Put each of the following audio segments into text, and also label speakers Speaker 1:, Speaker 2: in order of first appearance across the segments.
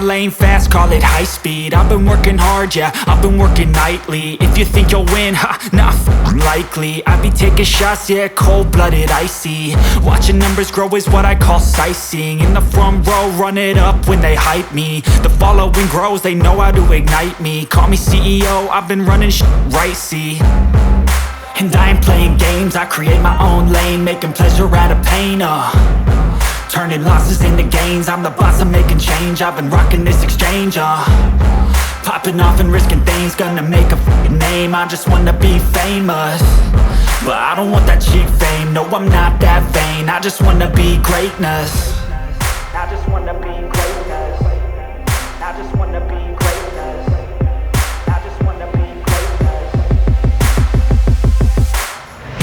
Speaker 1: lane fast, call it high speed. I've been working hard, yeah, I've been working nightly. If you think you'll win, ha, not likely. I be taking shots, yeah, cold-blooded, icy. Watching numbers grow is what I call sightseeing. In the front row, run it up when they hype me. The following grows, they know how to ignite me. Call me CEO, I've been running right, see. And I ain't playing games, I create my own lane, making pleasure out of pain, turning losses into gains. I'm the boss, I'm making change. I've been rocking this exchange, popping off and risking things. Gonna make a f***ing name. I just wanna be famous, but I don't want that cheap fame. No, I'm not that vain. I just wanna be greatness. I just wanna be greatness. I just wanna be greatness. I just wanna be greatness.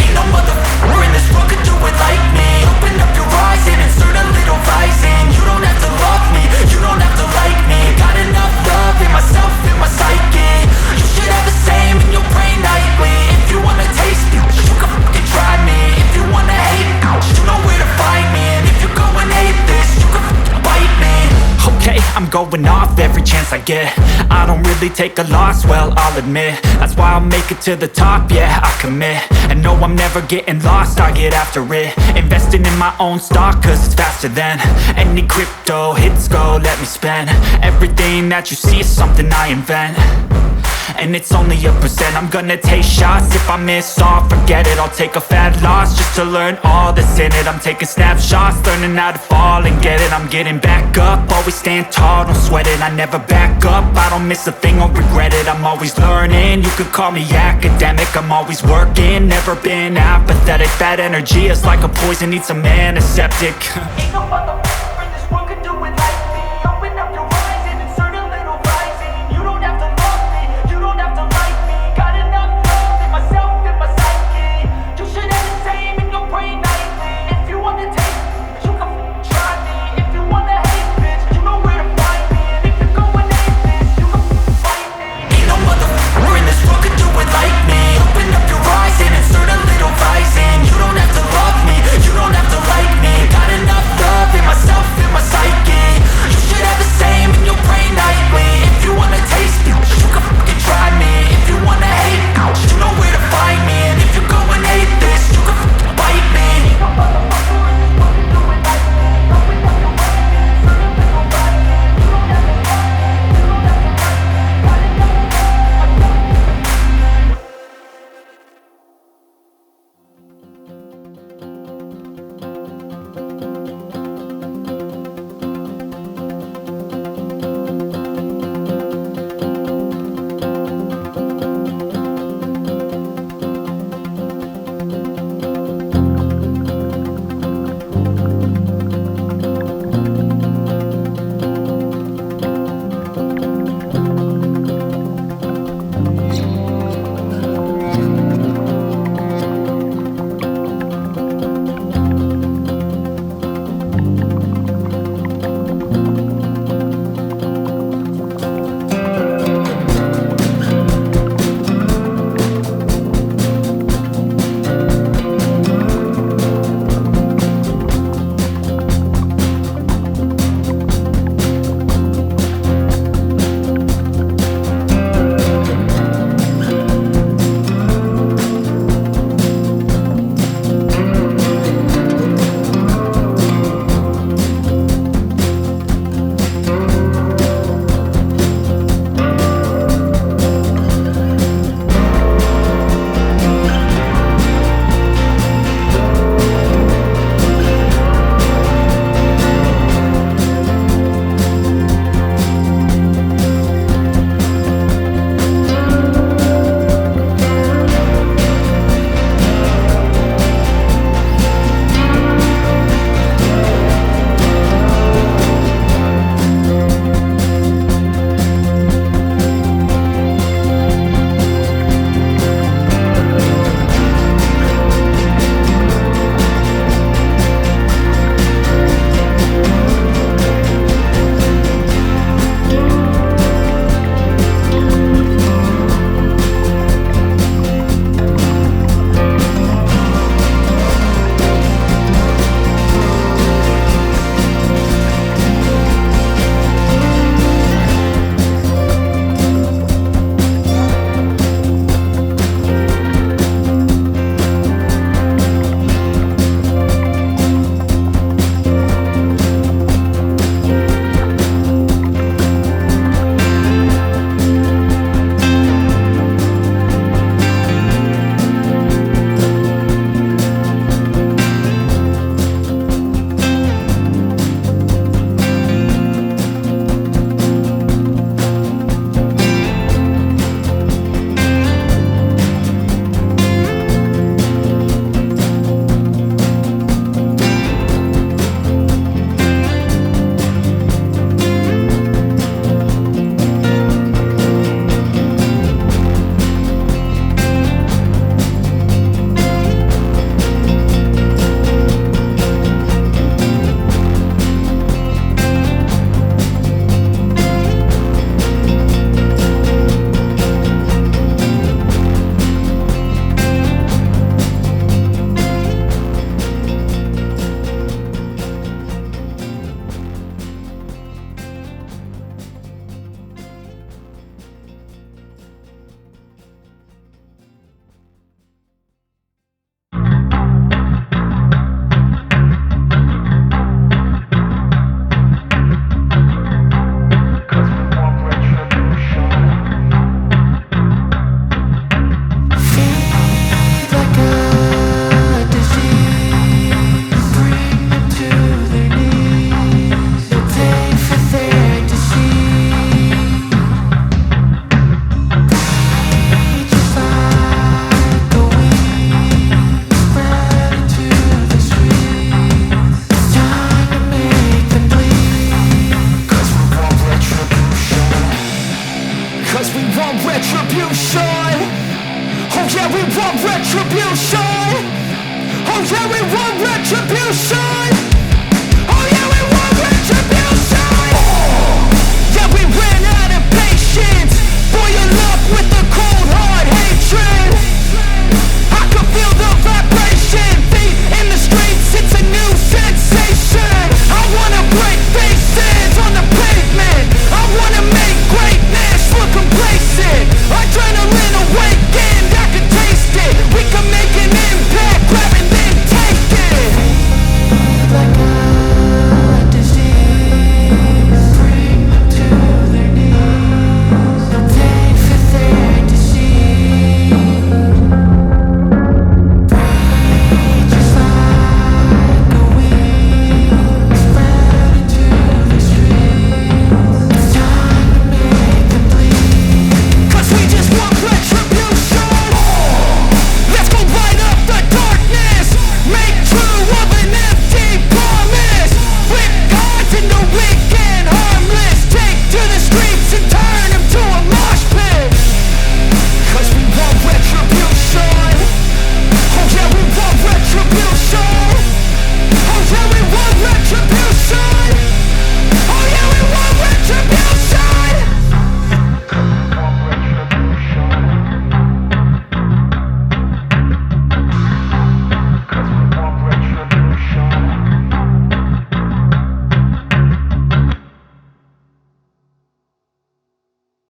Speaker 1: Ain't no motherfucker in this world could do it like me. Open up your eyes and insert a little rising. You don't have to love me, you don't have to like me. Got enough love in myself, in my psyche. You should have the same in your brain nightly. If you wanna taste me, you can fucking try me. If you wanna hate me, you know where to find me. And if you go and hate this, you can fucking bite me. Okay, I'm going off every chance I get. I don't really take a loss, well, I'll admit. That's why I'll make it to the top, yeah, I commit. And no, I'm never getting lost, I get after it. Investing in my own stock, cause it's faster than any crypto hits go, let me spend. Everything that you see is something I invent, and it's only a percent. I'm gonna take shots, if I miss all, forget it. I'll take a fat loss just to learn all that's in it. I'm taking snapshots, learning how to fall and get it. I'm getting back up, always stand tall, don't sweat it. I never back up, I don't miss a thing or regret it. I'm always learning, you could call me academic. I'm always working, never been apathetic. That energy is like a poison, needs some antiseptic. Ain't no motherfucker in this world could do it like me. Open up your eyes and insert a little rising. You don't have to love me, you don't have to like me. Got enough love in myself, in my psyche. You should have the same in your brain nightly. If you wanna taste me, you can try me. If you wanna hate bitch, you know where to find me. And if you go and hate this, you can fight me. Ain't no motherfucker in this world could do it like me. Open up your eyes and insert a little rising. You don't have to love me, you don't have to like me. Got enough love retribution. Oh yeah, we want retribution. Oh yeah, we want retribution. Oh yeah, we want retribution. Yeah, we ran out of patience. Boil up with the